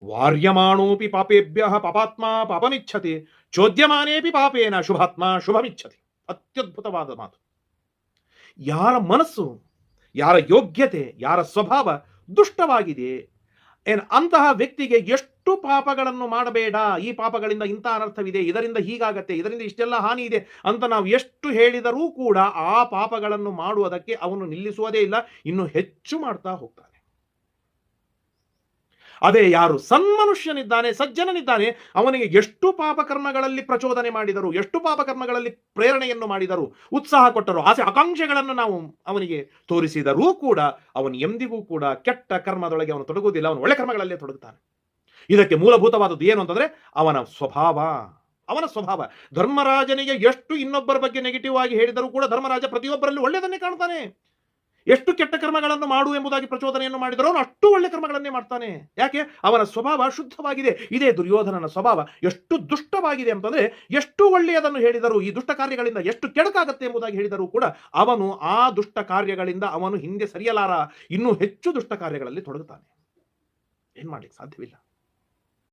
ವಾರ್ಯಮಾಣೋಪಿ ಪಾಪೇಭ್ಯ ಪಾಪಾತ್ಮ ಪಾಪಮಿಚ್ಛತಿ, ಚೋದ್ಯಮಾನೇಪಿ ಪಾಪೇನ ಶುಭಾತ್ಮ ಶುಭಮಿಚ್ಛತಿ. ಅತ್ಯದ್ಭುತವಾದ ಮಾತು. ಯಾರ ಮನಸ್ಸು, ಯಾರ ಯೋಗ್ಯತೆ, ಯಾರ ಸ್ವಭಾವ ದುಷ್ಟವಾಗಿದೆ, ಅಂತಹ ವ್ಯಕ್ತಿಗೆ ಎಷ್ಟು ಪಾಪಗಳನ್ನು ಮಾಡಬೇಡ, ಈ ಪಾಪಗಳಿಂದ ಇಂಥ ಅನರ್ಥವಿದೆ, ಇದರಿಂದ ಹೀಗಾಗತ್ತೆ, ಇದರಿಂದ ಇಷ್ಟೆಲ್ಲ ಹಾನಿ ಇದೆ ಅಂತ ನಾವು ಎಷ್ಟು ಹೇಳಿದರೂ ಕೂಡ ಆ ಪಾಪಗಳನ್ನು ಮಾಡುವುದಕ್ಕೆ ಅವನು ನಿಲ್ಲಿಸುವುದೇ ಇಲ್ಲ, ಇನ್ನು ಹೆಚ್ಚು ಮಾಡ್ತಾ ಹೋಗ್ತಾನೆ. ಅದೇ ಯಾರು ಸನ್ಮನುಷ್ಯನಿದ್ದಾನೆ, ಸಜ್ಜನನಿದ್ದಾನೆ, ಅವನಿಗೆ ಎಷ್ಟು ಪಾಪಕರ್ಮಗಳಲ್ಲಿ ಪ್ರಚೋದನೆ ಮಾಡಿದರು, ಎಷ್ಟು ಪಾಪಕರ್ಮಗಳಲ್ಲಿ ಪ್ರೇರಣೆಯನ್ನು ಮಾಡಿದರು, ಉತ್ಸಾಹ ಕೊಟ್ಟರು, ಆಸೆ ಆಕಾಂಕ್ಷೆಗಳನ್ನು ನಾವು ಅವನಿಗೆ ತೋರಿಸಿದರೂ ಕೂಡ ಅವನು ಎಂದಿಗೂ ಕೂಡ ಕೆಟ್ಟ ಕರ್ಮದೊಳಗೆ ಅವನು ತೊಡಗುವುದಿಲ್ಲ, ಅವನು ಒಳ್ಳೆ ಕರ್ಮಗಳಲ್ಲೇ ತೊಡಗುತ್ತಾನೆ. ಇದಕ್ಕೆ ಮೂಲಭೂತವಾದದ್ದು ಏನು ಅಂತಂದ್ರೆ ಅವನ ಸ್ವಭಾವ. ಧರ್ಮರಾಜನಿಗೆ ಎಷ್ಟು ಇನ್ನೊಬ್ಬರ ಬಗ್ಗೆ ನೆಗೆಟಿವ್ ಆಗಿ ಹೇಳಿದರೂ ಕೂಡ ಧರ್ಮರಾಜ ಪ್ರತಿಯೊಬ್ಬರಲ್ಲಿ ಒಳ್ಳೆಯದನ್ನೇ ಕಾಣ್ತಾನೆ. ಎಷ್ಟು ಕೆಟ್ಟ ಕರ್ಮಗಳನ್ನು ಮಾಡು ಎಂಬುದಾಗಿ ಪ್ರಚೋದನೆಯನ್ನು ಮಾಡಿದರೂ ಅವನು ಅಷ್ಟು ಒಳ್ಳೆ ಕರ್ಮಗಳನ್ನೇ ಮಾಡ್ತಾನೆ. ಯಾಕೆ? ಅವನ ಸ್ವಭಾವ ಶುದ್ಧವಾಗಿದೆ. ಇದೇ ದುರ್ಯೋಧನನ ಸ್ವಭಾವ ಎಷ್ಟು ದುಷ್ಟವಾಗಿದೆ ಅಂತಂದ್ರೆ, ಎಷ್ಟು ಒಳ್ಳೆಯದನ್ನು ಹೇಳಿದರೂ, ಈ ದುಷ್ಟ ಕಾರ್ಯಗಳಿಂದ ಎಷ್ಟು ಕೆಡಕಾಗತ್ತೆ ಎಂಬುದಾಗಿ ಹೇಳಿದರೂ ಕೂಡ ಅವನು ಆ ದುಷ್ಟ ಕಾರ್ಯಗಳಿಂದ ಅವನು ಹಿಂದೆ ಸರಿಯಲಾರ, ಇನ್ನೂ ಹೆಚ್ಚು ದುಷ್ಟ ಕಾರ್ಯಗಳಲ್ಲಿ ತೊಡಗುತ್ತಾನೆ. ಏನ್ ಮಾಡ್ಲಿಕ್ಕೆ ಸಾಧ್ಯವಿಲ್ಲ.